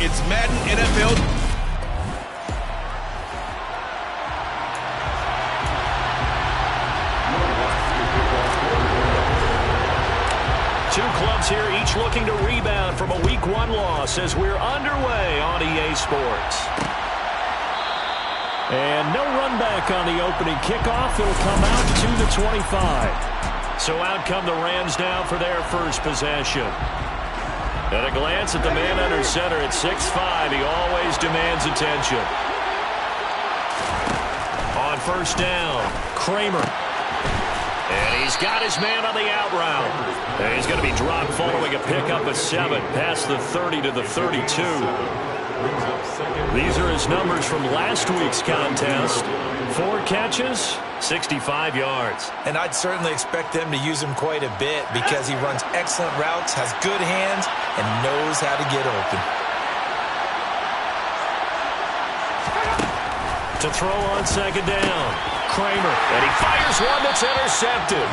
It's Madden NFL. Two clubs here, each looking to rebound from a Week 1 loss as we're underway on EA Sports. And no run back on the opening kickoff. It'll come out to the 25. So out come the Rams now for their first possession. At a glance at the man under center at 6'5", he always demands attention. On first down, Kramer. And he's got his man on the out route. And he's going to be dropped following a pickup of 7 past the 30 to the 32. These are his numbers from last week's contest. 4 catches, 65 yards. And I'd certainly expect them to use him quite a bit because he runs excellent routes, has good hands, and knows how to get open. To throw on second down, Kramer. And he fires one that's intercepted.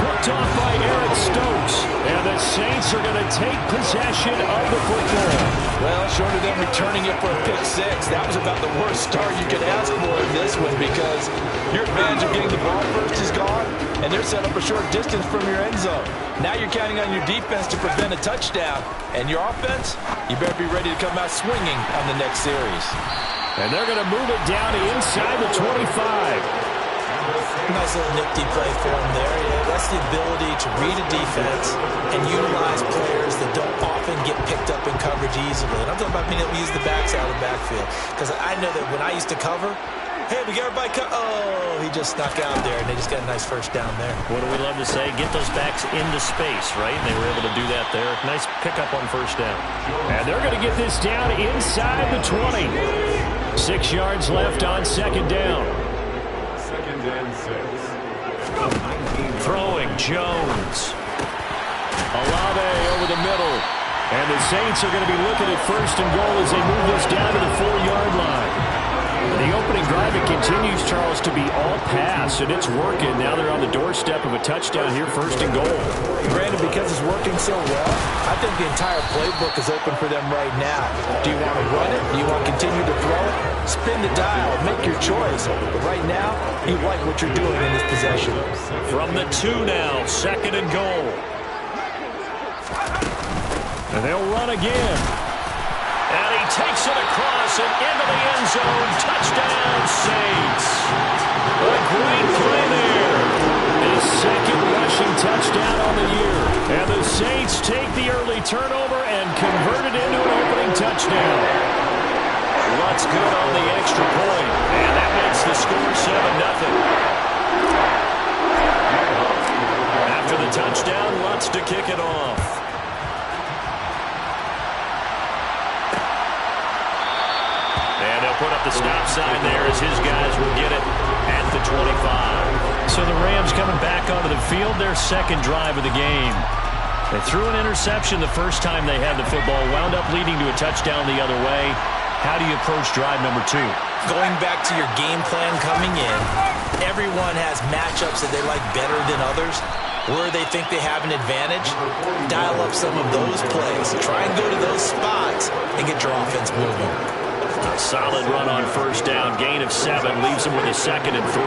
Picked off by Eric Stokes. And the Saints are going to take possession of the football. Well, short of them returning it for a pick-6, that was about the worst start you could ask for in this one because your advantage of getting the ball first is gone, and they're set up a short distance from your end zone. Now you're counting on your defense to prevent a touchdown, and your offense, you better be ready to come out swinging on the next series. And they're going to move it down to inside the 25. Nice little nifty play for him there. Yeah, that's the ability to read a defense and utilize players that don't often get picked up in coverage easily. And I'm talking about being able to use the backs out of the backfield. Because I know that when I used to cover, hey, we got everybody oh, he just snuck out there, and they just got a nice first down there. What do we love to say? Get those backs into space, right? And they were able to do that there. Nice pickup on first down. And they're going to get this down inside the 20. 6 yards left on second down. Second and 6. Throwing Jones. Olave over the middle. And the Saints are going to be looking at first and goal as they move this down to the 4-yard line. The opening drive, it continues, Charles, to be all pass, and it's working. Now they're on the doorstep of a touchdown here, first and goal. Granted, because it's working so well, I think the entire playbook is open for them right now. Do you want to run it? Do you want to continue to throw it? Spin the dial. Make your choice. But right now, you like what you're doing in this possession. From the 2 now, second and goal. And they'll run again. And he takes it across and into the end zone. Touchdown, Saints. A great play there. His second rushing touchdown on the year. And the Saints take the early turnover and convert it into an opening touchdown. Lutt's good on the extra point. And that makes the score 7-0. After the touchdown, Lutt's to kick it off. And they'll put up the stop sign there as his guys will get it at the 25. So the Rams coming back onto the field, their second drive of the game. They threw an interception the first time they had the football, wound up leading to a touchdown the other way. How do you approach drive number 2? Going back to your game plan coming in, everyone has matchups that they like better than others. Where they think they have an advantage, dial up some of those plays. Try and go to those spots and get your offense moving. A solid run on first down. Gain of 7 leaves him with a second and 3.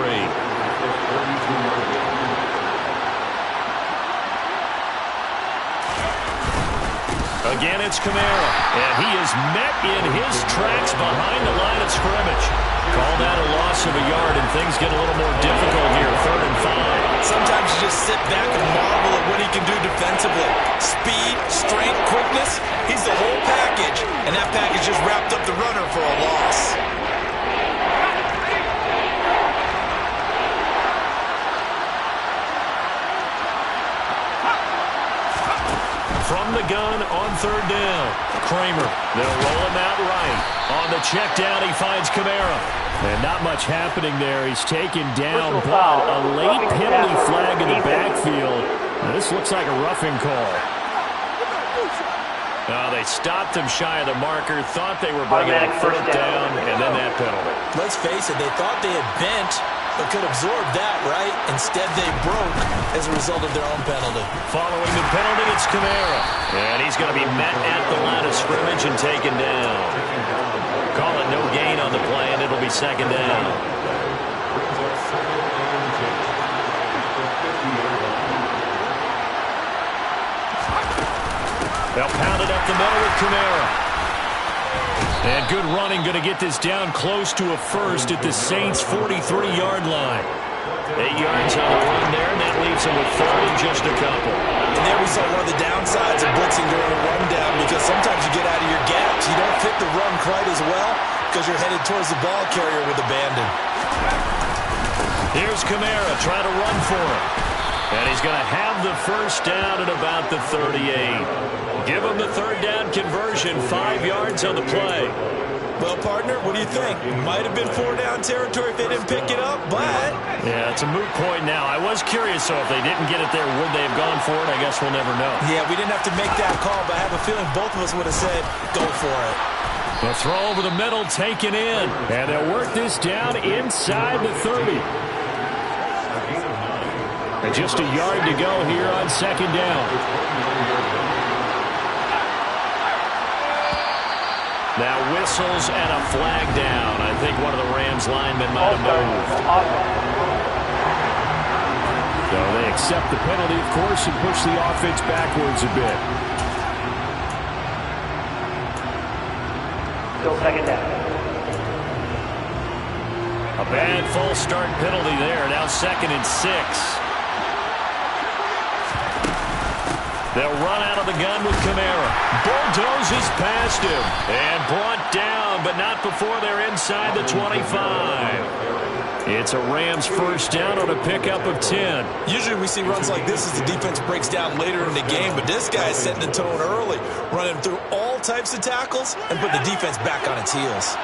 Again, it's Kamara. And he is met in his tracks behind the line of scrimmage. Call that a loss of a yard, and things get a little more difficult here. 3rd and 5. Sometimes you just sit back and marvel at what he can do defensively. Speed, strength, quickness. He's the whole package. And that package just wrapped up the runner for a loss. From the gun on 3rd down. Kramer. They'll roll him out right. On the check down, he finds Kamara. And not much happening there. He's taken down, but a late penalty flag in the backfield. Now, this looks like a roughing call. They stopped him shy of the marker, thought they were bringing up 4th down, and then that penalty. Let's face it, they thought they had bent but could absorb that, right? Instead, they broke as a result of their own penalty. Following the penalty, it's Kamara. And he's going to be met at the line of scrimmage and taken down. Call it no gain on the play, and it'll be second down. They'll pound it up the middle with Kamara. And good running, going to get this down close to a first at the Saints' 43-yard line. 8 yards on the run there, and that leaves them with third and just a couple. And there we saw one of the downsides of blitzing during a rundown, because sometimes you get out of your gaps. You don't fit the run quite as well because you're headed towards the ball carrier with abandon. Here's Kamara trying to run for it. And he's going to have the first down at about the 38. Give him the third down conversion, 5 yards on the play. Well, partner, what do you think? Might have been 4-down territory if they didn't pick it up, but... Yeah, it's a moot point now. I was curious, so if they didn't get it there, would they have gone for it? I guess we'll never know. Yeah, we didn't have to make that call, but I have a feeling both of us would have said, go for it. The throw over the middle, taken in. And they'll work this down inside the 30. And just a yard to go here on second down. Now whistles and a flag down. I think one of the Rams linemen might have moved. So they accept the penalty, of course, and push the offense backwards a bit. Still second down. A bad false start penalty there. Now 2nd and 6. They'll run out of the gun with Kamara. Bulldozes past him. And brought down, but not before they're inside the 25. It's a Rams first down on a pickup of 10. Usually we see runs like this as the defense breaks down later in the game, but this guy's setting the tone early, running through all types of tackles and put the defense back on its heels.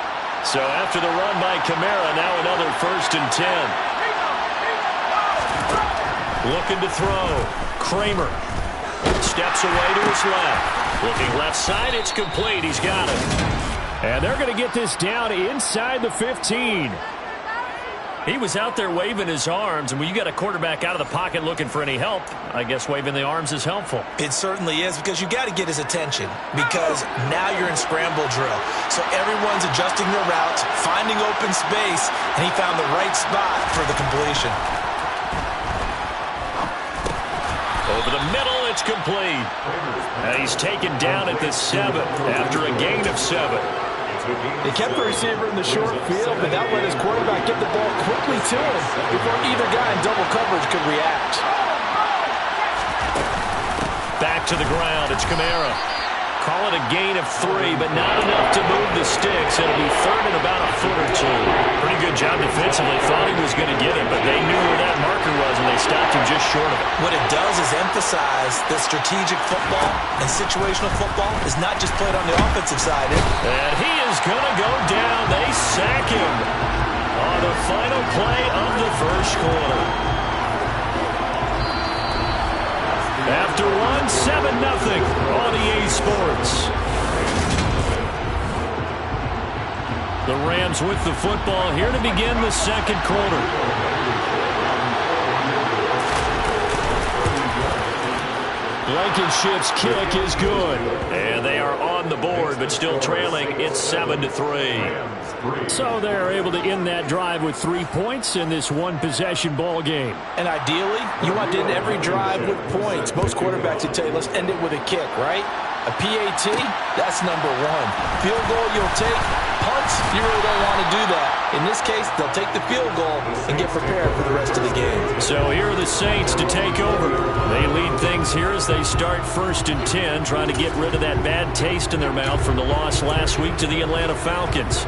So after the run by Kamara, now another 1st and 10. Looking to throw. Kramer. Steps away to his left. Looking left side, it's complete. He's got it. And they're going to get this down inside the 15. He was out there waving his arms, and when you got a quarterback out of the pocket looking for any help, I guess waving the arms is helpful. It certainly is, because you got to get his attention, because now you're in scramble drill. So everyone's adjusting their routes, finding open space, and he found the right spot for the completion. Over the middle, it's complete. And he's taken down at the 7 after a gain of 7. They kept the receiver in the short field, but that let his quarterback get the ball quickly to him before either guy in double coverage could react. Back to the ground, it's Kamara. Call it a gain of 3, but not enough to move the sticks. It'll be 3rd and about a foot or 2. Pretty good job defensively. Thought he was going to get it, but they knew where that marker was, and they stopped him just short of it. What it does is emphasize that strategic football and situational football is not just played on the offensive side. And he is going to go down. They sack him on the final play of the first quarter. After 7-0 on EA Sports. The Rams with the football here to begin the second quarter. Blankenship's kick is good. And they are on the board, but still trailing. It's 7-3. So they're able to end that drive with 3 points in this one-possession ball game. And ideally, you want to end every drive with points. Most quarterbacks would tell you, let's end it with a kick, right? A PAT, that's number 1. Field goal you'll take. Punts, you really don't want to do that. In this case, they'll take the field goal and get prepared for the rest of the game. So here are the Saints to take over. They lead things here as they start 1st and 10, trying to get rid of that bad taste in their mouth from the loss last week to the Atlanta Falcons.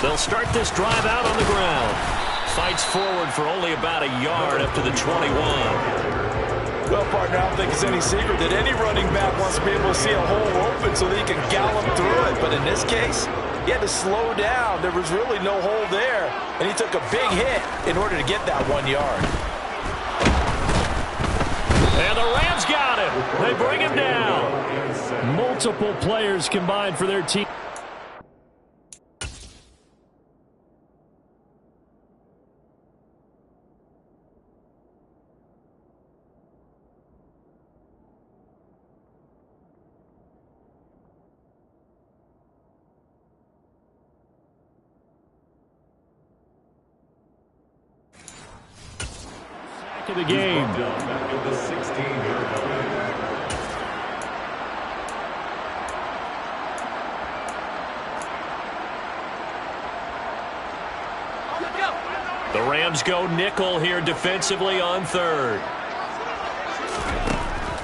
They'll start this drive out on the ground. Fights forward for only about a yard up to the 21. Well, partner, I don't think it's any secret that any running back wants to be able to see a hole open so that he can gallop through it. But in this case, he had to slow down. There was really no hole there, and he took a big hit in order to get that 1 yard. And the Rams got him. They bring him down. Multiple players combined for their team. Of the game. Back at the 16-yard line. The Rams go nickel here defensively on third.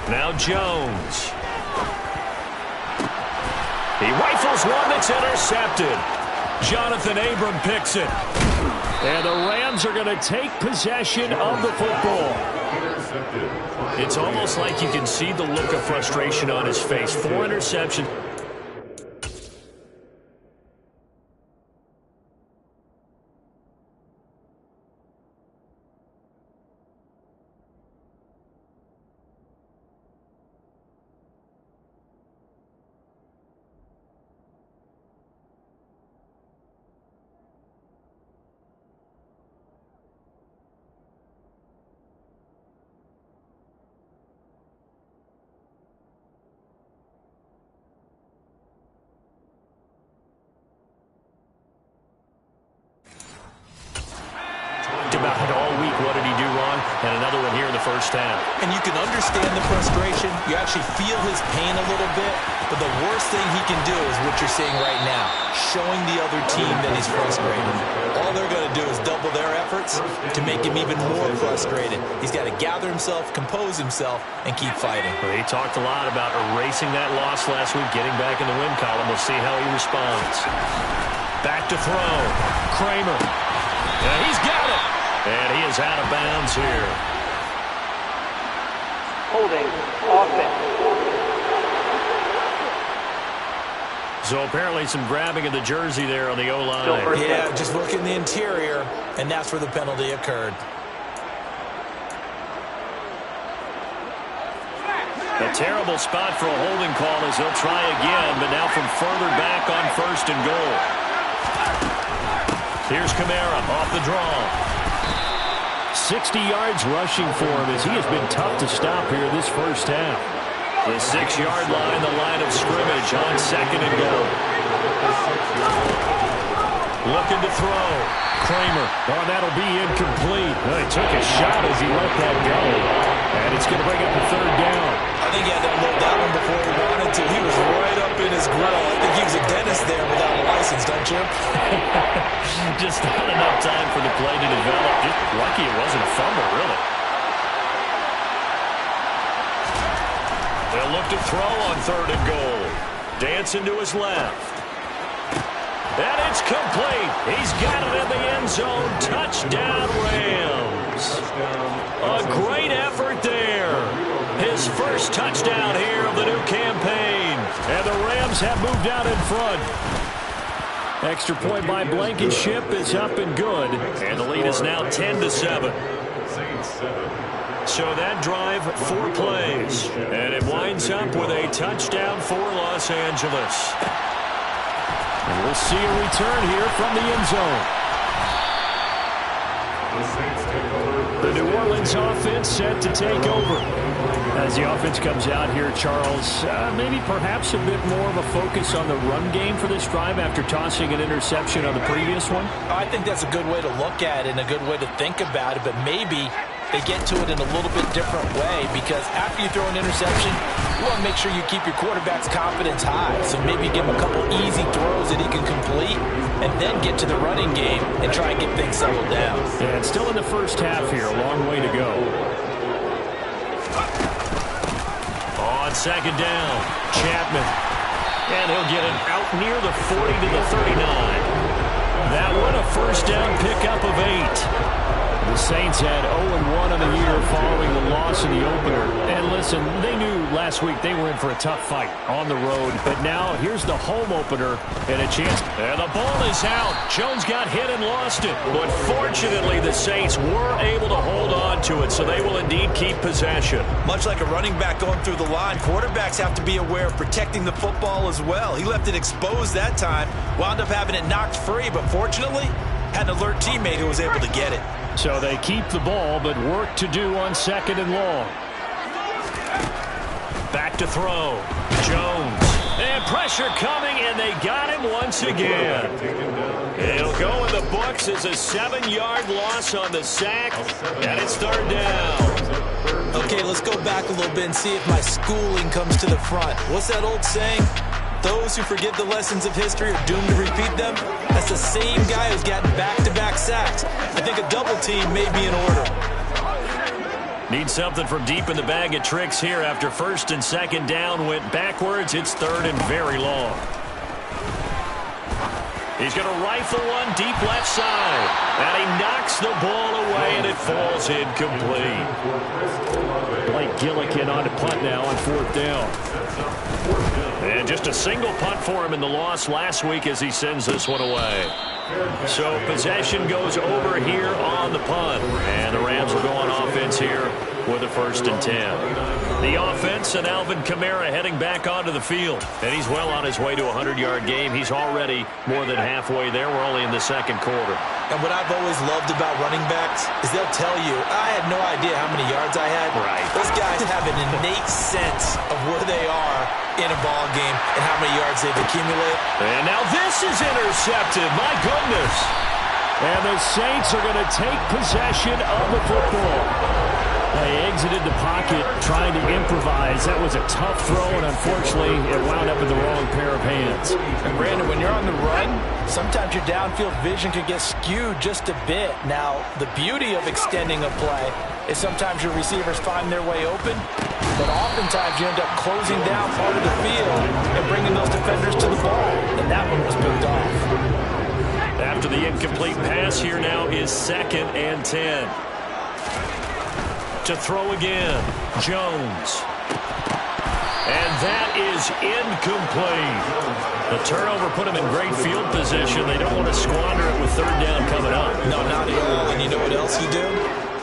Now Jones. He rifles one that's intercepted. Jonathan Abram picks it. And the Rams are going to take possession of the football. It's almost like you can see the look of frustration on his face. 4 interceptions. About it all week. What did he do wrong? And another one here in the first half. And you can understand the frustration. You actually feel his pain a little bit. But the worst thing he can do is what you're seeing right now, showing the other team that he's frustrated. All they're going to do is double their efforts to make him even more frustrated. He's got to gather himself, compose himself, and keep fighting. Well, he talked a lot about erasing that loss last week, getting back in the win column. We'll see how he responds. Back to throw. Kramer. And he's got it. And he is out of bounds here. Holding offense. So apparently some grabbing of the jersey there on the O-line. Yeah, just look in the interior, and that's where the penalty occurred. A terrible spot for a holding call as they'll try again, but now from further back on 1st and goal. Here's Kamara off the draw. 60 yards rushing for him as he has been tough to stop here this first half. The 6-yard line, the line of scrimmage on 2nd and goal. Looking to throw. Kramer. Oh, that'll be incomplete. Well, he took a shot as he let that go. And it's going to bring up a 3rd down. I think he had to unload that one before he wanted to. He was right up in his grill. I think he was a dentist there without a license, don't you? Just not enough time for the play to develop. Just lucky it wasn't a fumble, really. They'll look to throw on 3rd and goal. Dancing to his left. And it's complete. He's got it in the end zone. Touchdown, Rams. A great effort there. His first touchdown here of the new campaign. And the Rams have moved out in front. Extra point by Blankenship is up and good. And the lead is now 10-7. So that drive, 4 plays. And it winds up with a touchdown for Los Angeles. And we'll see a return here from the end zone. The New Orleans offense set to take over. As the offense comes out here, Charles, maybe perhaps a bit more of a focus on the run game for this drive after tossing an interception on the previous one? I think that's a good way to look at it and a good way to think about it, but maybe they get to it in a little bit different way because after you throw an interception, you want to make sure you keep your quarterback's confidence high. So maybe give him a couple easy throws that he can complete and then get to the running game and try and get things settled down. Yeah, it's still in the first half here. A long way to go. On 2nd down, Chapman. And he'll get it out near the 40 to the 39. That one a first down pickup of 8. The Saints had 0-1 on the year following the loss in the opener. And listen, they knew last week they were in for a tough fight on the road. But now here's the home opener and a chance. And the ball is out. Jones got hit and lost it. But fortunately, the Saints were able to hold on to it, so they will indeed keep possession. Much like a running back going through the line, quarterbacks have to be aware of protecting the football as well. He left it exposed that time, wound up having it knocked free, but fortunately, had an alert teammate who was able to get it. So they keep the ball, but work to do on 2nd and long. Back to throw. Jones. And pressure coming, and they got him once again. It'll go in the books as a 7-yard loss on the sack, and it's 3rd down. Okay, let's go back a little bit and see if my schooling comes to the front. What's that old saying? Those who forget the lessons of history are doomed to repeat them. That's the same guy who's gotten back-to-back sacks. I think a double team may be in order. Need something from deep in the bag of tricks here after 1st and 2nd down went backwards. It's 3rd and very long. He's going to rifle one deep left side. And he knocks the ball away, and it falls incomplete. Blake Gillikin on to punt now on 4th down. And just a single punt for him in the loss last week as he sends this one away. So possession goes over here on the punt. And the Rams will go on offense here with a 1st and 10. The offense and Alvin Kamara heading back onto the field. And he's well on his way to a 100-yard game. He's already more than halfway there. We're only in the 2nd quarter. And what I've always loved about running backs is they'll tell you, I had no idea how many yards I had. Right. Those guys have an innate sense of where they are in a ball game and how many yards they've accumulated. And now this is intercepted. My goodness. And the Saints are going to take possession of the football. They exited the pocket trying to improvise. That was a tough throw, and unfortunately, it wound up in the wrong pair of hands. And Brandon, when you're on the run, sometimes your downfield vision can get skewed just a bit. Now, the beauty of extending a play is sometimes your receivers find their way open, but oftentimes you end up closing down part of the field and bringing those defenders to the ball. And that one was picked off. After the incomplete pass, here now is 2nd and 10. To throw again, Jones. And that is incomplete. The turnover put them in great field position. They don't want to squander it with 3rd down coming up. No, not at all. And you know what else you do?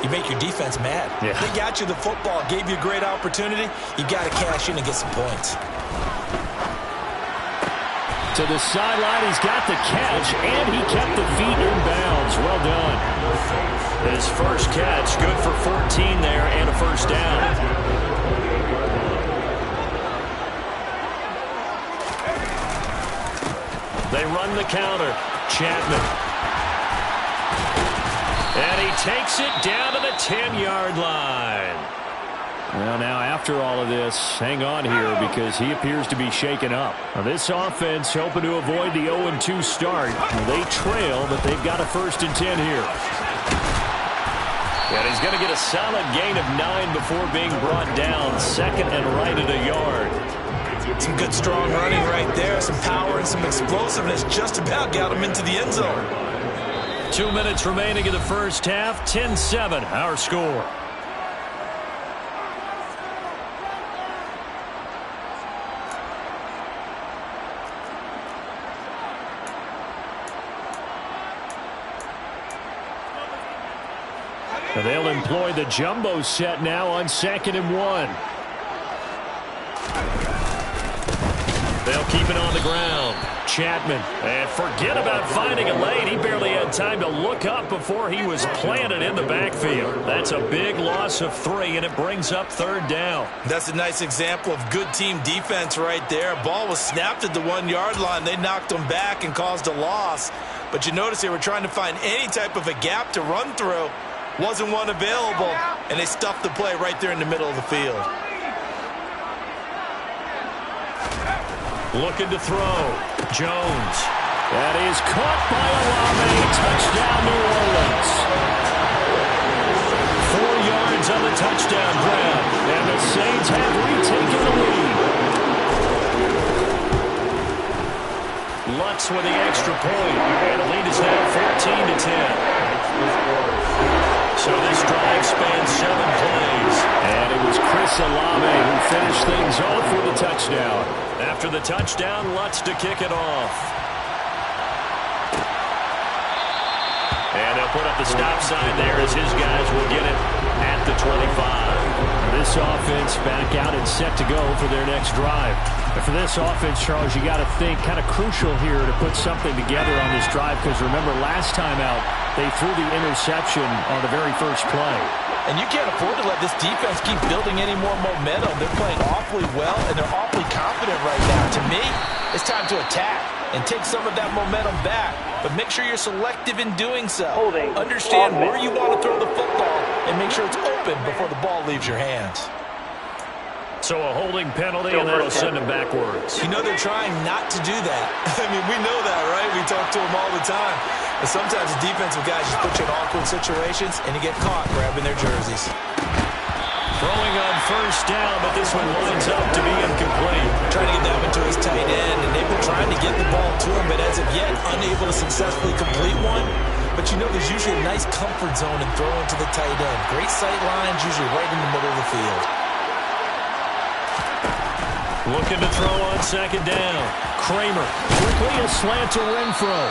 You make your defense mad. Yeah. They got you the football, gave you a great opportunity. You got to cash in and get some points. To the sideline, he's got the catch, and he kept the feet in bounds. Well done. His first catch, good for 14 there, and a 1st down. They run the counter. Chapman. And he takes it down to the 10-yard line. Well, now, after all of this, hang on here because he appears to be shaken up. Now, this offense hoping to avoid the 0-2 start. They trail, but they've got a 1st and 10 here. And he's going to get a solid gain of 9 before being brought down. 2nd and right at a yard. Some good, strong running right there. Some power and some explosiveness just about got him into the end zone. 2 minutes remaining in the first half. 10-7, our score. And they'll employ the jumbo set now on 2nd and 1. They'll keep it on the ground. Chapman. And forget about finding a lane. He barely had time to look up before he was planted in the backfield. That's a big loss of 3, and it brings up 3rd down. That's a nice example of good team defense right there. Ball was snapped at the 1-yard line. They knocked him back and caused a loss. But you notice they were trying to find any type of a gap to run through. Wasn't one available, and they stuffed the play right there in the middle of the field. Looking to throw. Jones. That is caught by Olave. Touchdown, New Orleans. 4 yards on the touchdown grab. And the Saints have retaken the lead. Lutz with the extra point. And the lead is now 14-10. So this drive spans 7 plays. And it was Chris Olave who finished things off with a touchdown. After the touchdown, Lutz to kick it off. And they'll put up the stop sign there as his guys will get it at the 25. This offense back out and set to go for their next drive. But for this offense, Charles, you got to think kind of crucial here to put something together on this drive, because remember last time out they threw the interception on the very first play. And you can't afford to let this defense keep building any more momentum. They're playing awfully well, and they're awfully confident right now. To me, it's time to attack and take some of that momentum back. But make sure you're selective in doing so. Understand where you want to throw the football and make sure it's open before the ball leaves your hands. So a holding penalty, and that'll send him backwards. You know they're trying not to do that. I mean, we know that, right? We talk to them all the time. But sometimes the defensive guys just put you in awkward situations, and you get caught grabbing their jerseys. Throwing on first down, but this one lines up to be incomplete. Trying to get that one to his tight end, and they've been trying to get the ball to him, but as of yet, unable to successfully complete one. But you know there's usually a nice comfort zone in throwing to the tight end. Great sight lines, usually right in the middle of the field. Looking to throw on second down. Kramer, quickly a slant to Renfro.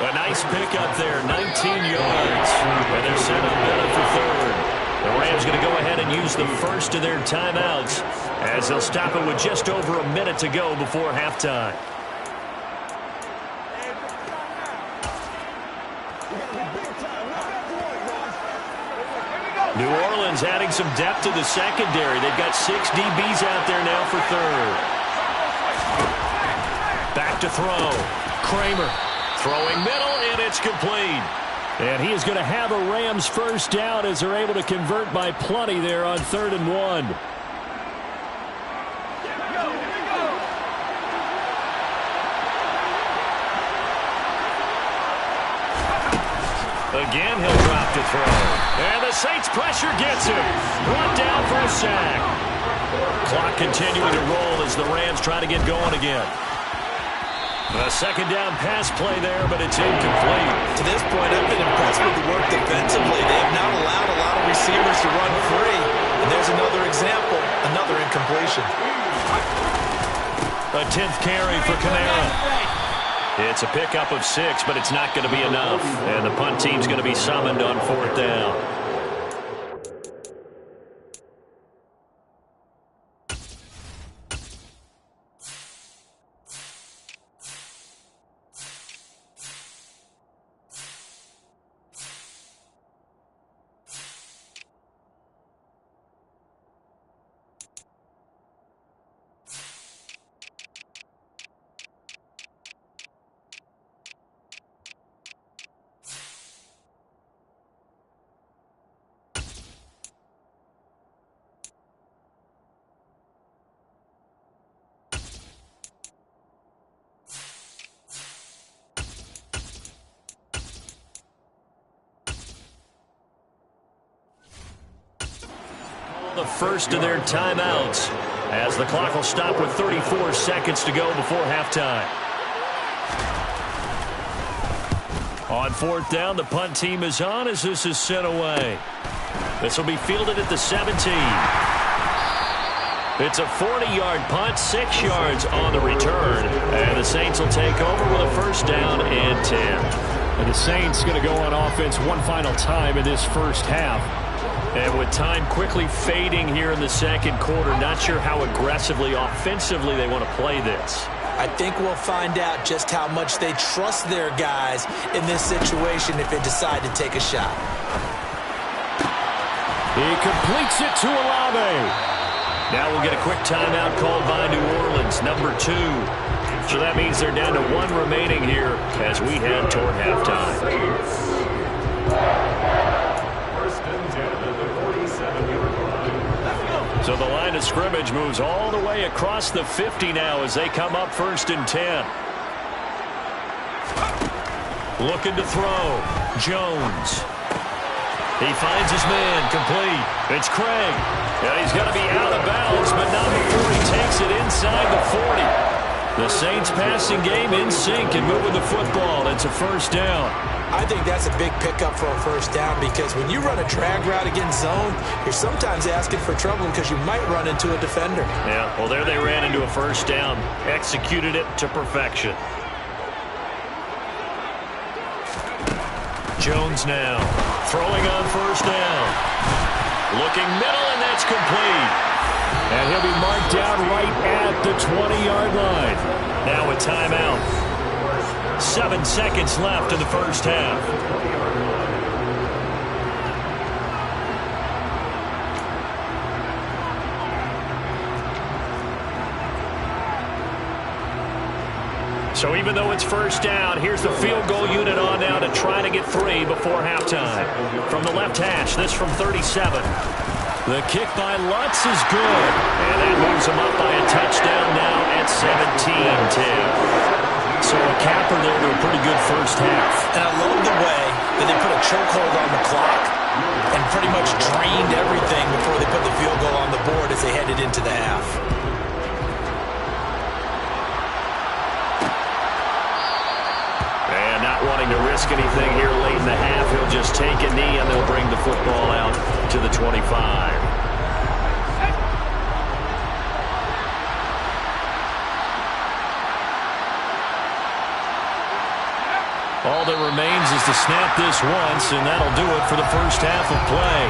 A nice pickup there, 19 yards. And they're set up better for third. The Rams going to go ahead and use the first of their timeouts as they'll stop it with just over a minute to go before halftime. New Orleans adding some depth to the secondary. They've got 6 DBs out there now for third. Back to throw. Kramer throwing middle, and it's complete. And he is going to have a Rams first down as they're able to convert by plenty there on 3rd and 1. Again, he'll drop to throw. And the Saints pressure gets him. Brought down for a sack. Clock continuing to roll as the Rams try to get going again. A second down pass play there, but it's incomplete. To this point, I've been impressed with the work defensively. They have not allowed a lot of receivers to run free. And there's another example, another incompletion. A 10th carry for Kamara. It's a pickup of 6, but it's not going to be enough. And the punt team's going to be summoned on 4th down. The first of their timeouts as the clock will stop with 34 seconds to go before halftime. On 4th down, the punt team is on as this is sent away. This will be fielded at the 17. It's a 40-yard punt, 6 yards on the return. And the Saints will take over with a first down and 10. And the Saints going to go on offense one final time in this first half. And with time quickly fading here in the second quarter, not sure how aggressively, offensively they want to play this. I think we'll find out just how much they trust their guys in this situation if they decide to take a shot. He completes it to Olave. Now we'll get a quick timeout called by New Orleans, number 2. So that means they're down to 1 remaining here as we head toward halftime. First and 10 at the 47-yard line. So the line of scrimmage moves all the way across the 50 now as they come up 1st and 10. Looking to throw. Jones. He finds his man, complete. It's Craig. And he's going to be out of bounds, but not before he takes it inside the 40. The The Saints passing game in sync and moving the football. It's a first down. I think that's a big pickup for a first down because when you run a drag route against zone, you're sometimes asking for trouble because you might run into a defender. Yeah, well, there they ran into a first down. Executed it to perfection. Jones now throwing on first down. Looking middle, and that's complete. And he'll be marked down right at the 20-yard line. Now a timeout. 7 seconds left in the first half. So even though it's first down, here's the field goal unit on now to try to get 3 before halftime. From the left hash, this from 37. The kick by Lutz is good. And that moves him up by a touchdown now at 17-10. So a capper there to a pretty good first half. And I love the way that they put a chokehold on the clock and pretty much drained everything before they put the field goal on the board as they headed into the half. And not wanting to risk anything here late in the half, he'll just take a knee and they'll bring the football out to the 25. All that remains is to snap this once, and that'll do it for the first half of play.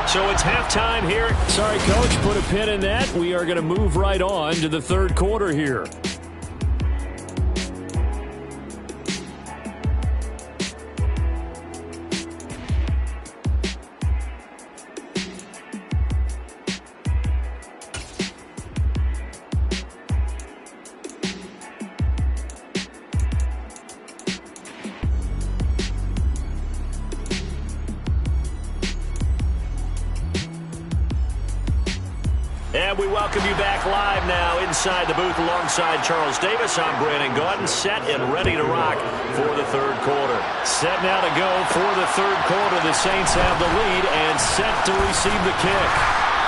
So it's halftime here. Sorry, Coach, put a pin in that. We are going to move right on to the third quarter here. And we welcome you back live now inside the booth alongside Charles Davis. I'm Brandon Gaudin, set and ready to rock for the third quarter. Set now to go for the third quarter. The Saints have the lead and set to receive the kick.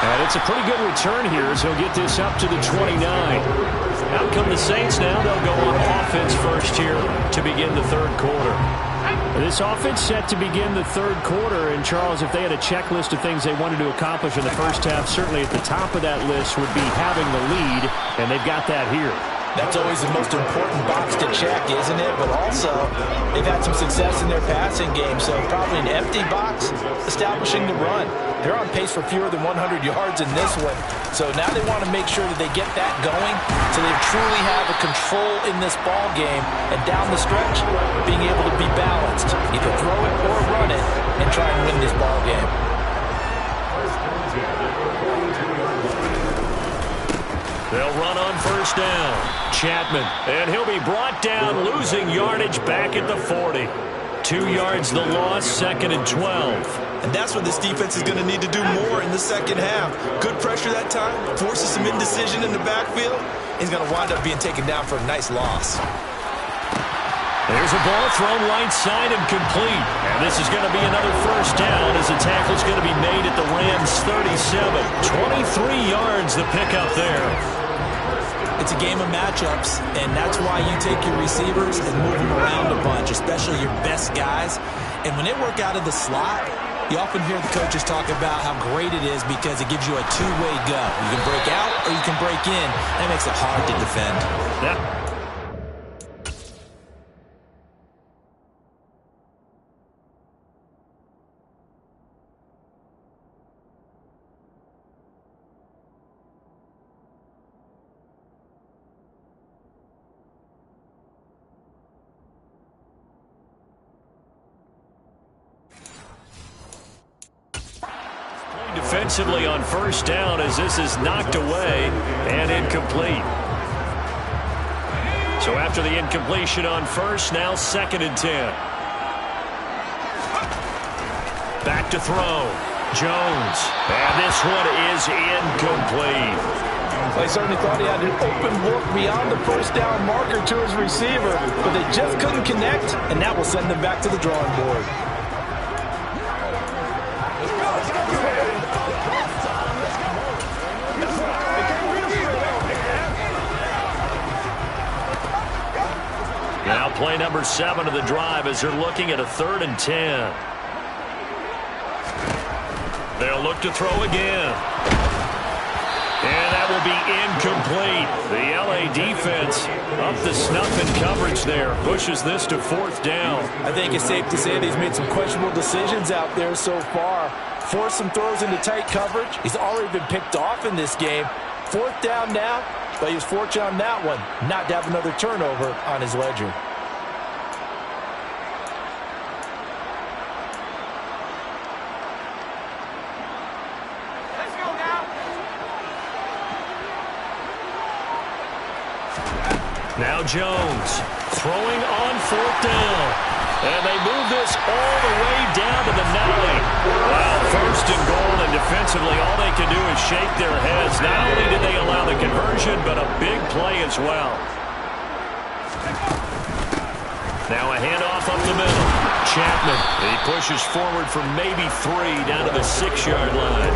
And it's a pretty good return here as he'll get this up to the 29. Out come the Saints now. They'll go on offense first here to begin the third quarter. This offense set to begin the third quarter, and Charles, if they had a checklist of things they wanted to accomplish in the first half, certainly at the top of that list would be having the lead, and they've got that here. That's always the most important box to check, isn't it? But also, they've had some success in their passing game, so probably an empty box establishing the run. They're on pace for fewer than 100 yards in this one, so now they want to make sure that they get that going so they truly have a control in this ball game, and down the stretch, being able to be balanced, either throw it or run it, and try and win this ball game. They'll run on first down. Chapman, and he'll be brought down, losing yardage back at the 40. 2 yards the loss, 2nd and 12. And that's what this defense is going to need to do more in the second half. Good pressure that time, forces some indecision in the backfield. He's going to wind up being taken down for a nice loss. There's a ball thrown right side and complete. And this is going to be another first down as the tackle's going to be made at the Rams' 37. 23 yards the pickup there. It's a game of matchups, and that's why you take your receivers and move them around a bunch, especially your best guys. And when they work out of the slot, you often hear the coaches talk about how great it is because it gives you a two-way go. You can break out or you can break in. That makes it hard to defend. Yeah. Defensively on first down as this is knocked away and incomplete. So after the incompletion on first, now 2nd and 10. Back to throw. Jones. And this one is incomplete. I certainly thought he had an open look beyond the first down marker to his receiver, but they just couldn't connect, and that will send them back to the drawing board. play number 7 of the drive as they're looking at a 3rd and 10. They'll look to throw again. And that will be incomplete. The LA defense up the snuff in coverage there. Pushes this to 4th down. I think it's safe to say that he's made some questionable decisions out there so far. Forced some throws into tight coverage. He's already been picked off in this game. 4th down now, but he was fortunate on that one not to have another turnover on his ledger. Now Jones throwing on 4th down. And they move this all the way down to the 9. Wow, 1st and goal, and defensively all they can do is shake their heads. Not only did they allow the conversion, but a big play as well. Now a handoff up the middle. Chapman, he pushes forward from maybe 3 down to the 6-yard line.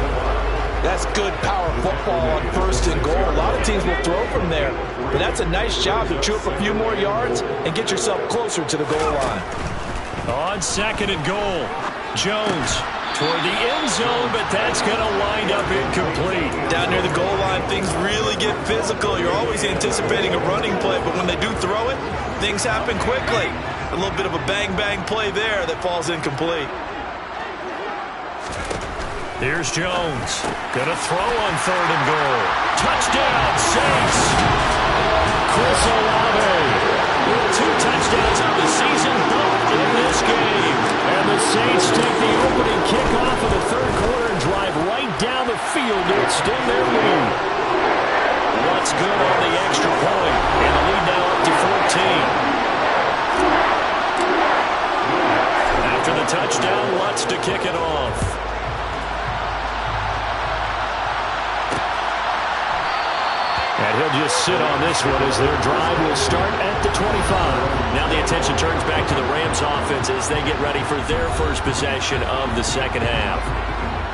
That's good power football on 1st and goal. A lot of teams will throw from there, but that's a nice job to chew up a few more yards and get yourself closer to the goal line. On 2nd and goal, Jones toward the end zone, but that's going to wind up incomplete. Down near the goal line, things really get physical. You're always anticipating a running play, but when they do throw it, things happen quickly. A little bit of a bang-bang play there that falls incomplete. Here's Jones. Gonna throw on 3rd and goal. Touchdown, Saints! Chris Olave with 2 touchdowns on the season, both in this game. And the Saints take the opening kickoff of the 3rd quarter and drive right down the field to extend their lead. What's good on the extra point? And the lead now up to 14. After the touchdown, Lutz to kick it off. And he'll just sit on this one as their drive will start at the 25. Now the attention turns back to the Rams offense as they get ready for their first possession of the 2nd half.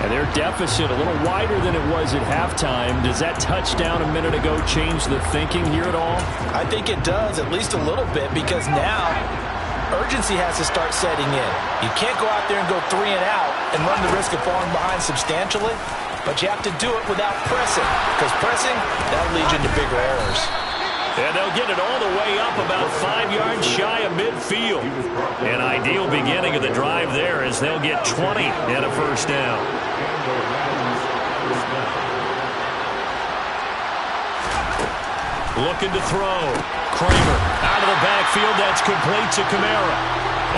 And their deficit a little wider than it was at halftime. Does that touchdown a minute ago change the thinking here at all? I think it does, at least a little bit, because now urgency has to start setting in. You can't go out there and go 3 and out and run the risk of falling behind substantially. But you have to do it without pressing, because pressing, that'll lead you into bigger errors. And they'll get it all the way up about 5 yards shy of midfield. An ideal beginning of the drive there as they'll get 20 and a 1st down. Looking to throw. Kramer out of the backfield. That's complete to Kamara.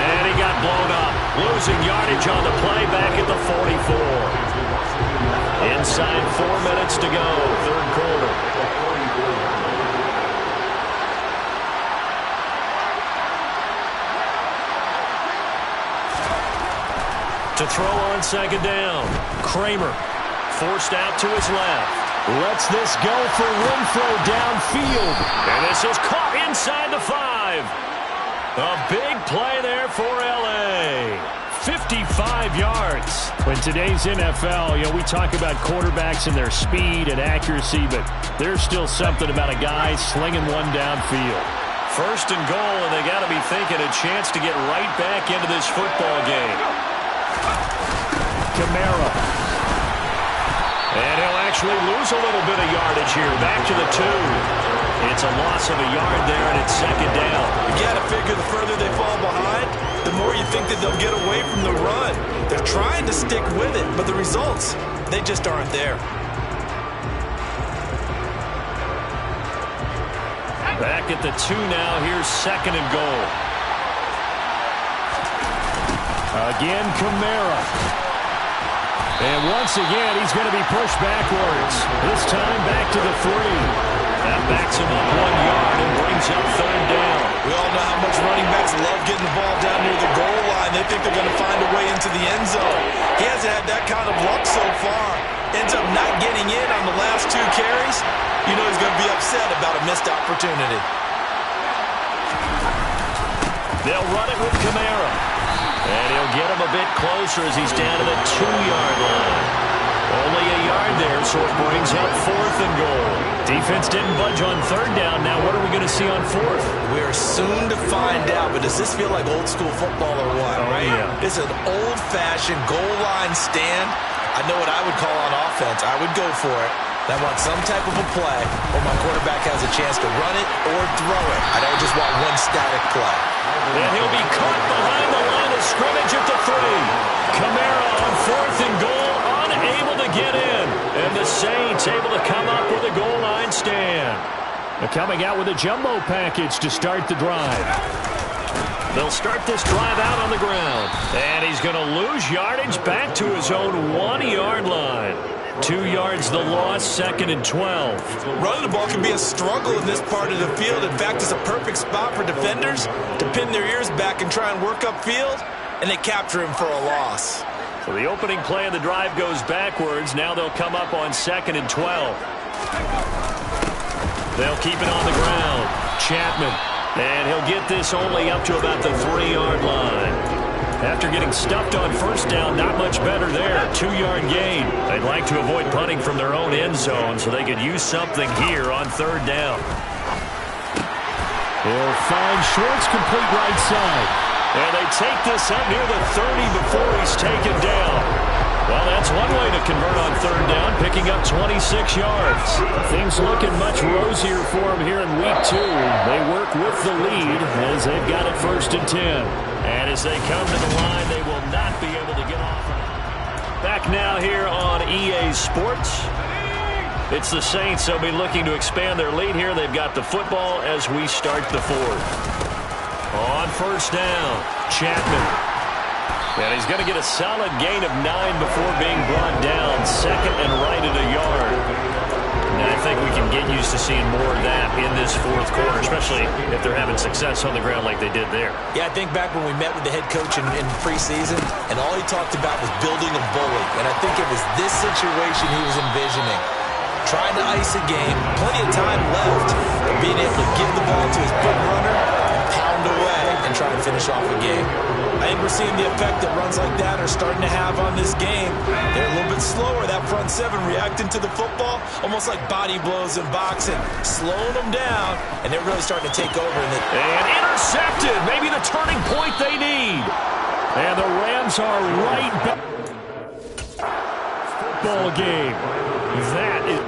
And he got blown up. Losing yardage on the play back at the 44. Inside 4 minutes to go, 3rd quarter. To throw on 2nd down. Kramer forced out to his left. Lets this go for Renfro downfield. And this is caught inside the 5. A big play there for L.A. 55 yards. In today's NFL, we talk about quarterbacks and their speed and accuracy, but there's still something about a guy slinging one downfield. 1st and goal, and they got to be thinking a chance to get right back into this football game. Kamara. And he'll actually lose a little bit of yardage here. Back to the 2. It's a loss of a yard there, and it's 2nd down. You got to figure the further they fall behind, the more you think that they'll get away from the run. They're trying to stick with it, but the results, they just aren't there. Back at the 2 now. Here's 2nd and goal. Again, Kamara. And once again, he's going to be pushed backwards. This time back to the 3. That backs him up 1 yard and brings up 3rd down. We all know how much running backs love getting the ball down near the goal line. They think they're going to find a way into the end zone. He hasn't had that kind of luck so far. Ends up not getting in on the last 2 carries. You know he's going to be upset about a missed opportunity. They'll run it with Kamara. And he'll get him a bit closer as he's down to the 2-yard line. Only a yard there, so it brings up 4th and goal. Defense didn't budge on third down. Now what are we going to see on fourth? We're soon to find out, but does this feel like old school football or what, right? Yeah. This is an old-fashioned goal line stand. I know what I would call on offense. I would go for it. I want some type of a play where my quarterback has a chance to run it or throw it. I don't just want one static play. And he'll be caught behind the line of scrimmage at the 3. Kamara on fourth and goal, unable to get in. And the Saints able to come up with a goal line stand. They're coming out with a jumbo package to start the drive. They'll start this drive out on the ground. And he's going to lose yardage back to his own 1-yard line. 2 yards the loss, 2nd and 12. Running the ball can be a struggle in this part of the field. In fact, it's a perfect spot for defenders to pin their ears back and try and work upfield, and they capture him for a loss. So the opening play of the drive goes backwards. Now they'll come up on 2nd and 12. They'll keep it on the ground. Chapman. And he'll get this only up to about the 3-yard line. After getting stuffed on first down, not much better there. 2-yard gain. They'd like to avoid punting from their own end zone so they could use something here on third down. They'll find Schwartz complete right side. And they take this up near the 30 before he's taken down. Well, that's one way to convert on third down, picking up 26 yards. Things looking much rosier for them here in week 2. They work with the lead as they've got it 1st and 10. And as they come to the line, they will not be able to get off. Back now here on EA Sports. It's the Saints. They'll be looking to expand their lead here. They've got the football as we start the 4th. On first down, Chapman. And he's going to get a solid gain of 9 before being brought down. 2nd and right at a yard. And I think we can get used to seeing more of that in this 4th quarter, especially if they're having success on the ground like they did there. Yeah, I think back when we met with the head coach in preseason, and all he talked about was building a bully. And I think it was this situation he was envisioning. Trying to ice a game, plenty of time left, but being able to give the ball to his big runner and pound away and try to finish off a game. I think we're seeing the effect that runs like that are starting to have on this game. They're a little bit slower, that front 7 reacting to the football, almost like body blows in boxing, slowing them down, and they're really starting to take over. And intercepted, maybe the turning point they need. And the Rams are right back. Football game. That is...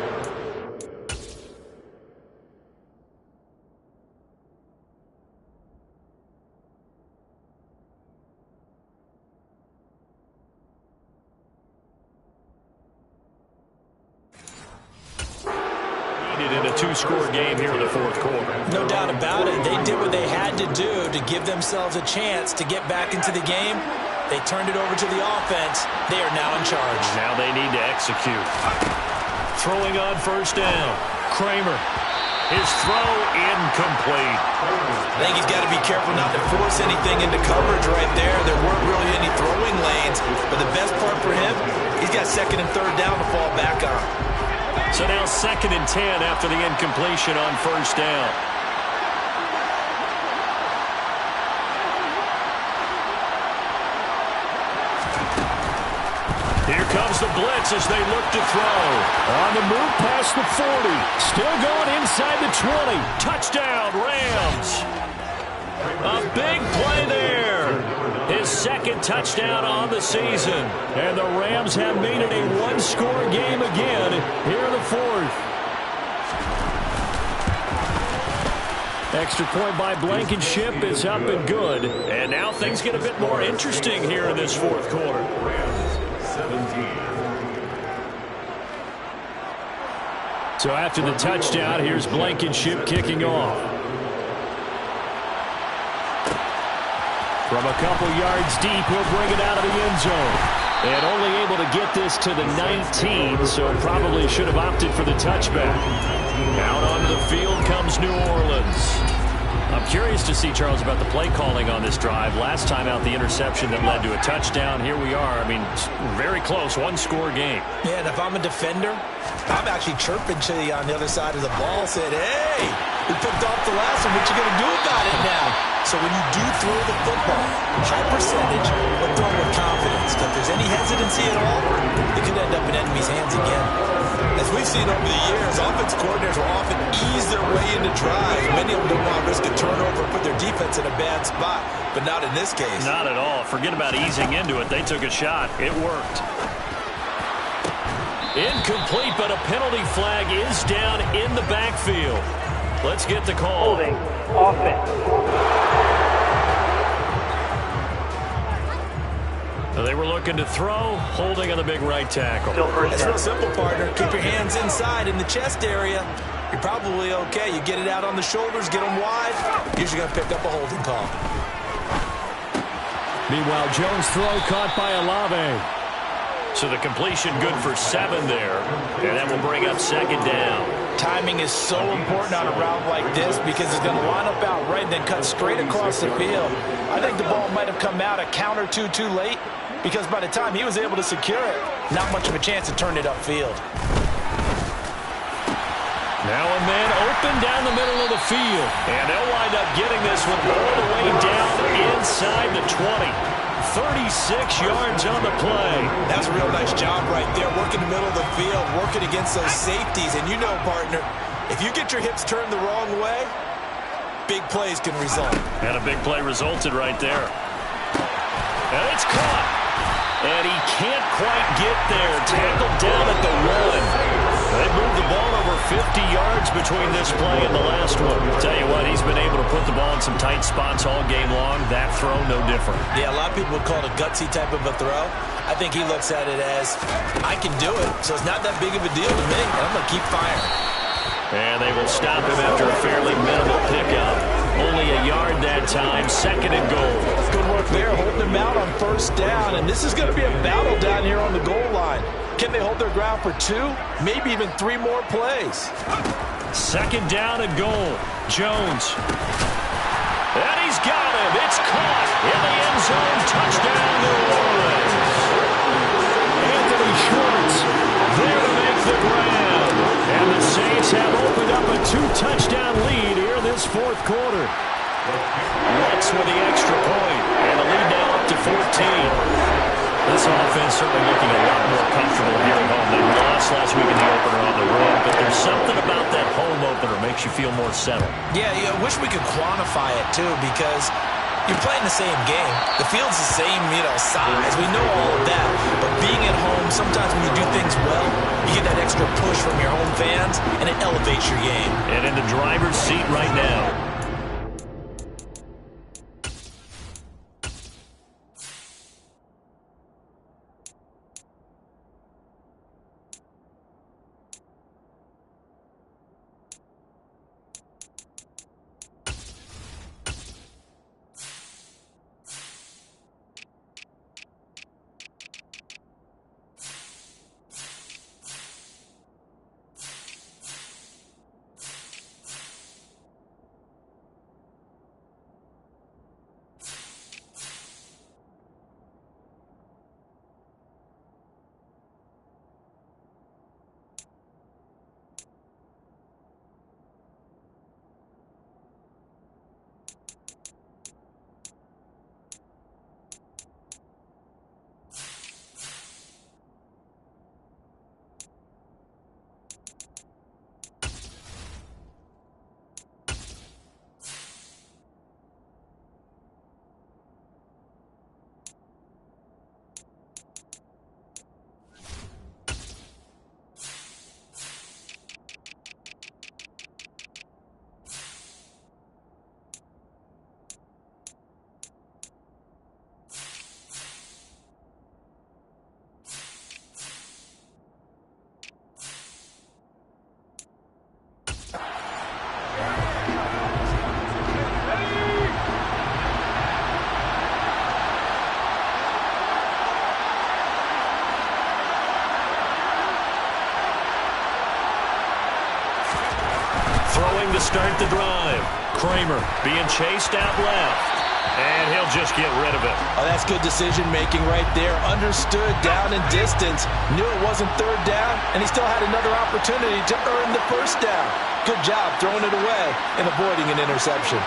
in a 2-score game here in the 4th quarter. No doubt about it. They did what they had to do to give themselves a chance to get back into the game. They turned it over to the offense. They are now in charge. Now they need to execute. Throwing on first down. Kramer. His throw incomplete. I think he's got to be careful not to force anything into coverage right there. There weren't really any throwing lanes. But the best part for him, he's got 2nd and 3rd down to fall back on. So now 2nd and 10 after the incompletion on first down. Here comes the blitz as they look to throw. On the move past the 40. Still going inside the 20. Touchdown, Rams. A big play there. His 2nd touchdown on the season. And the Rams have made it a 1-score game again here in the 4th. Extra point by Blankenship is up and good. And now things get a bit more interesting here in this 4th quarter. 17. So after the touchdown, here's Blankenship kicking off. From a couple yards deep, he'll bring it out of the end zone. And only able to get this to the 19, so probably should have opted for the touchback. Out onto the field comes New Orleans. I'm curious to see, Charles, about the play calling on this drive. Last time out, the interception that led to a touchdown. Here we are. I mean, very close, 1-score game. Yeah, and if I'm a defender, I'm actually chirping to you on the other side of the ball, saying, hey, we picked off the last one. What you going to do about it now? So when you do throw the football, high percentage, but throw it with confidence. If there's any hesitancy at all, it could end up in enemy's hands again. As As we've seen over the years, offense coordinators will often ease their way into drives. Many of them don't want to risk a turnover and put their defense in a bad spot, but not in this case. Not at all. Forget about easing into it. They took a shot. It worked. Incomplete, but a penalty flag is down in the backfield. Let's get the call. Holding offense. They were looking to throw, holding on the big right tackle. It's real simple, partner. Keep your hands inside in the chest area. You're probably okay. You get it out on the shoulders, get them wide. Usually going to pick up a holding call. Meanwhile, Jones' throw caught by Olave. So the completion good for 7 there, and that will bring up second down. Timing is so important on a route like this because he's going to line up out right and then cut straight across the field. I think the ball might have come out a count or two too late because by the time he was able to secure it, not much of a chance to turn it upfield. Now a man open down the middle of the field, and they'll wind up getting this one all the way down inside the 20. 36 yards on the play. That's a real nice job right there, working the middle of the field, working against those safeties. And you know, partner, if you get your hips turned the wrong way, big plays can result. And a big play resulted right there. And it's caught. And he can't quite get there. Tackled down at the 1. They moved the ball over 50 yards between this play and the last one. Tell you what, he's been able to put the ball in some tight spots all game long. That throw, no different. Yeah, a lot of people would call it a gutsy type of a throw. I think he looks at it as, I can do it, so it's not that big of a deal to me, and I'm going to keep firing. And they will stop him after a fairly minimal pickup. Only a yard that time, second and goal. Good work there, holding him out on first down, and this is going to be a battle down here on the goal line. Can they hold their ground for 2, maybe even 3 more plays? Second down and goal. Jones. And he's got him. It's caught in the end zone. Touchdown, New Orleans. Anthony Schwartz there to make the grab. And the Saints have opened up a 2-touchdown lead here this fourth quarter. Rex with the extra point. And the lead now up to 14. This offense certainly looking a lot more comfortable here at home. They lost last week in the opener on the road, but there's something about that home opener makes you feel more settled. Yeah, I wish we could quantify it, too, because you're playing the same game. The field's the same, size. We know all of that. But being at home, sometimes when you do things well, you get that extra push from your home fans, and it elevates your game. And in the driver's seat right now. Throwing to start the drive. Kramer being chased out left. And he'll just get rid of it. Oh, that's good decision-making right there. Understood down and distance. Knew it wasn't third down, and he still had another opportunity to earn the first down. Good job throwing it away and avoiding an interception.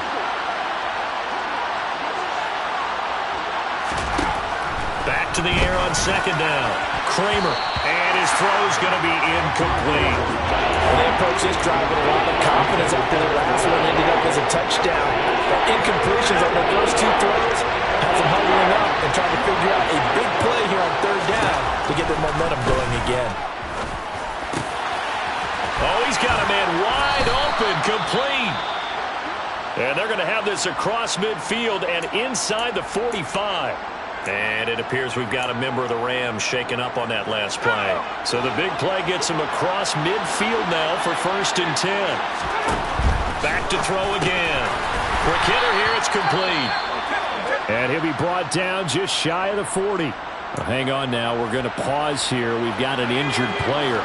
Back to the air on second down. Kramer, and his throw's going to be incomplete. Well, they approached this drive with a lot of confidence after the last one ended up as a touchdown. But incompletions on the first two throws has them huddling up and trying to figure out a big play here on third down to get their momentum going again. Oh, he's got a man wide open, complete. And they're going to have this across midfield and inside the 45. And it appears we've got a member of the Rams shaken up on that last play. So the big play gets him across midfield now for 1st and 10. Back to throw again. Quick hitter here, it's complete. And he'll be brought down just shy of the 40. Well, hang on now, we're going to pause here. We've got an injured player.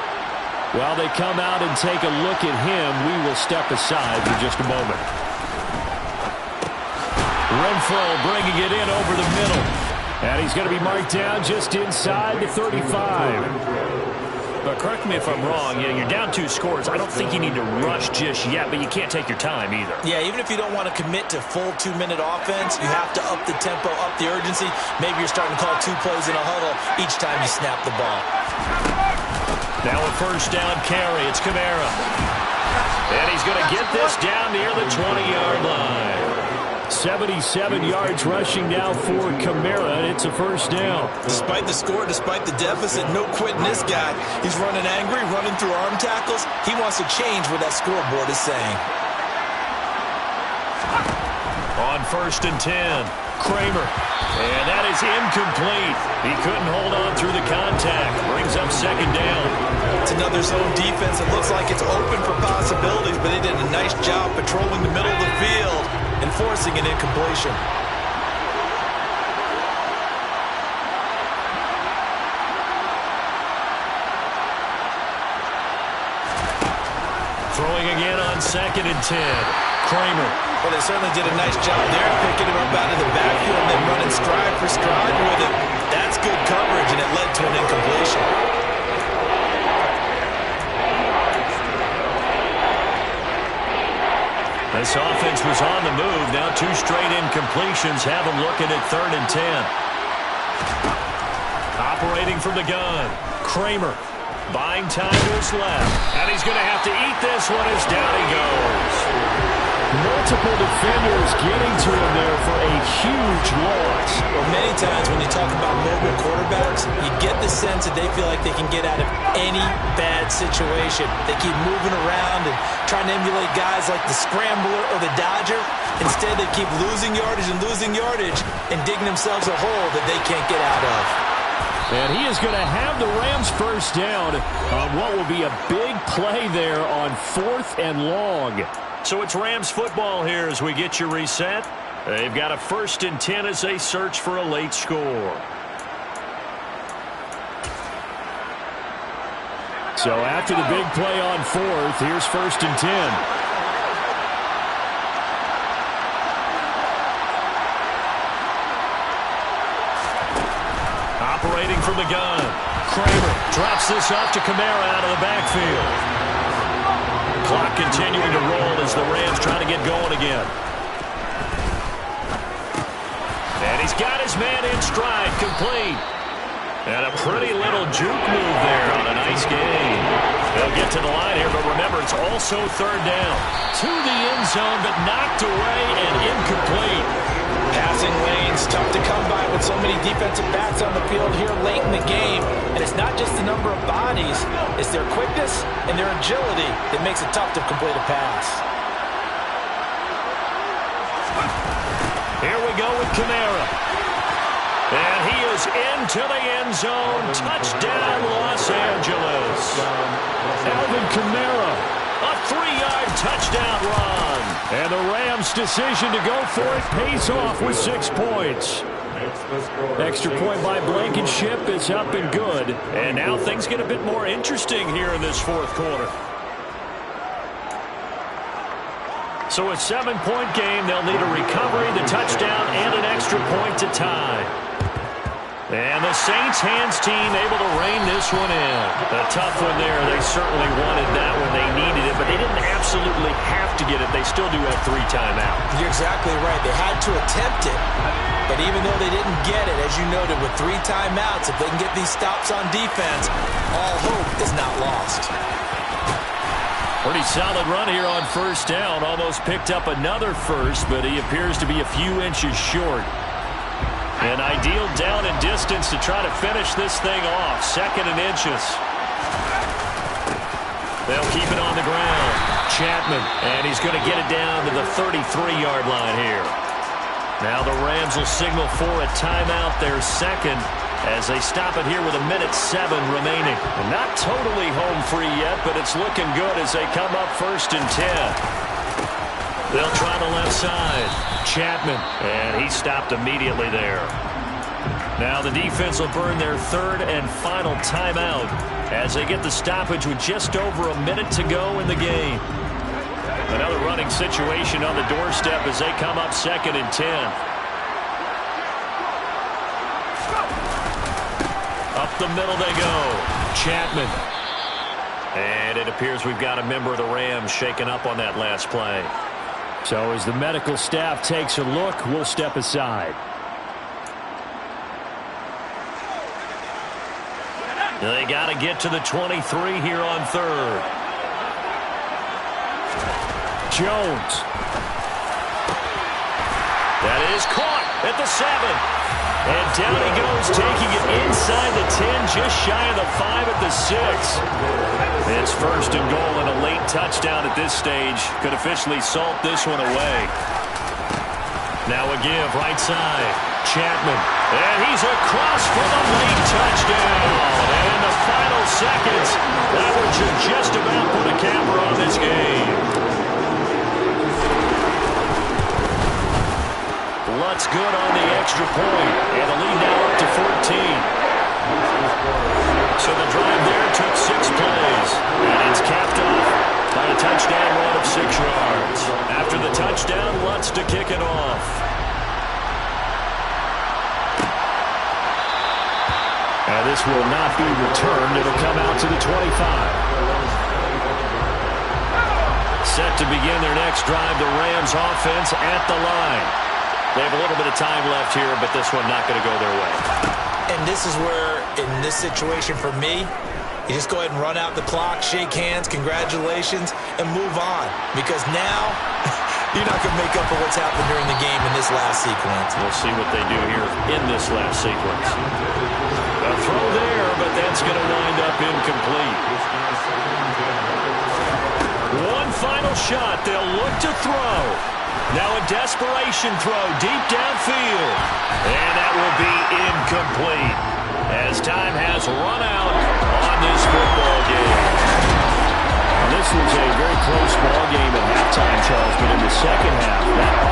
While they come out and take a look at him, we will step aside for just a moment. Renfro bringing it in over the middle. And he's going to be marked down just inside the 35. But correct me if I'm wrong, you're down 2 scores. I don't think you need to rush just yet, but you can't take your time either. Yeah, even if you don't want to commit to full 2-minute offense, you have to up the tempo, up the urgency. Maybe you're starting to call 2 plays in a huddle each time you snap the ball. Now a 1st down carry. It's Kamara. And he's going to get this down near the 20-yard line. 77 yards rushing now for Kamara, and it's a 1st down. Despite the score, despite the deficit, no quitting this guy. He's running angry, running through arm tackles. He wants to change what that scoreboard is saying. On 1st and 10, Kramer. And that is incomplete. He couldn't hold on through the contact. Brings up 2nd down. It's another zone defense. It looks like it's open for possibilities, but they did a nice job patrolling the middle of the field and forcing an incompletion. Throwing again on 2nd and 10. Kramer. Well, they certainly did a nice job there, picking him up out of the backfield and then running stride for stride with it. That's good coverage, and it led to an incompletion. This offense was on the move. Now 2 straight incompletions have them looking at 3rd and 10. Operating from the gun. Kramer buying time to his left. And he's going to have to eat this one as down he goes. Multiple defenders getting to him there for a huge loss. Well, many times when you talk about mobile quarterbacks, you get the sense that they feel like they can get out of any bad situation. They keep moving around and trying to emulate guys like the Scrambler or the Dodger. Instead, they keep losing yardage and digging themselves a hole that they can't get out of. And he is going to have the Rams 1st down on what will be a big play there on 4th and long. So it's Rams football here as we get you reset. They've got a 1st and 10 as they search for a late score. So after the big play on 4th, here's 1st and 10. Operating from the gun. Kramer drops this off to Kamara out of the backfield. Clock continuing to roll as the Rams try to get going again. And he's got his man in stride, complete. And a pretty little juke move there on a nice game. They'll get to the line here, but remember, it's also 3rd down. To the end zone, but knocked away and incomplete. Passing lanes, tough to come by with so many defensive backs on the field here late in the game. And it's not just the number of bodies, it's their quickness and their agility that makes it tough to complete a pass. Here we go with Kamara. And he is into the end zone. Touchdown, Los Angeles. Alvin Kamara. A 3-yard touchdown run. And the Rams' decision to go for it pays off with 6 points. Extra point by Blankenship is up and good. And now things get a bit more interesting here in this 4th quarter. So a 7-point game. They'll need a recovery, the touchdown, and an extra point to tie. And the Saints hands team able to rein this one in. A tough one there. They certainly wanted that when they needed it, but they didn't absolutely have to get it. They still do have 3 timeouts. You're exactly right. They had to attempt it, but even though they didn't get it, as you noted, with 3 timeouts, if they can get these stops on defense, all hope is not lost. Pretty solid run here on first down. Almost picked up another first, but he appears to be a few inches short. An ideal down and distance to try to finish this thing off. 2nd and inches. They'll keep it on the ground. Chapman, and he's going to get it down to the 33-yard line here. Now the Rams will signal for a timeout, their 2nd, as they stop it here with 1:07 remaining. And not totally home free yet, but it's looking good as they come up 1st and 10. They'll try the left side. Chapman, and he stopped immediately there. Now the defense will burn their 3rd and final timeout as they get the stoppage with just over 1 minute to go in the game. Another running situation on the doorstep as they come up 2nd and 10. Up the middle they go. Chapman. And it appears we've got a member of the Rams shaken up on that last play. So as the medical staff takes a look, we'll step aside. They got to get to the 23 here on 3rd. Jones. That is caught at the 7. And down he goes, taking it inside the 10, just shy of the 5 at the 6. It's 1st and goal, and a late touchdown at this stage could officially salt this one away. Now a give, right side. Chapman. And he's across for the late touchdown. And in the final seconds, that one should just about put a camper on this game. Lutz good on the extra point, and the lead now up to 14. So the drive there took 6 plays, and it's capped off by a touchdown run of 6 yards. After the touchdown, Lutz to kick it off. And this will not be returned. It'll come out to the 25. Set to begin their next drive, the Rams offense at the line. They have a little bit of time left here, but this one not going to go their way. And this is where, in this situation for me, you just go ahead and run out the clock, shake hands, congratulations, and move on. Because now, you're not going to make up for what's happened during the game in this last sequence. We'll see what they do here in this last sequence. A throw there, but that's going to wind up incomplete. One final shot. They'll look to throw. Now a desperation throw deep downfield. And that will be incomplete as time has run out on this football game. This was a very close ball game at halftime, Charles, but in the second half, that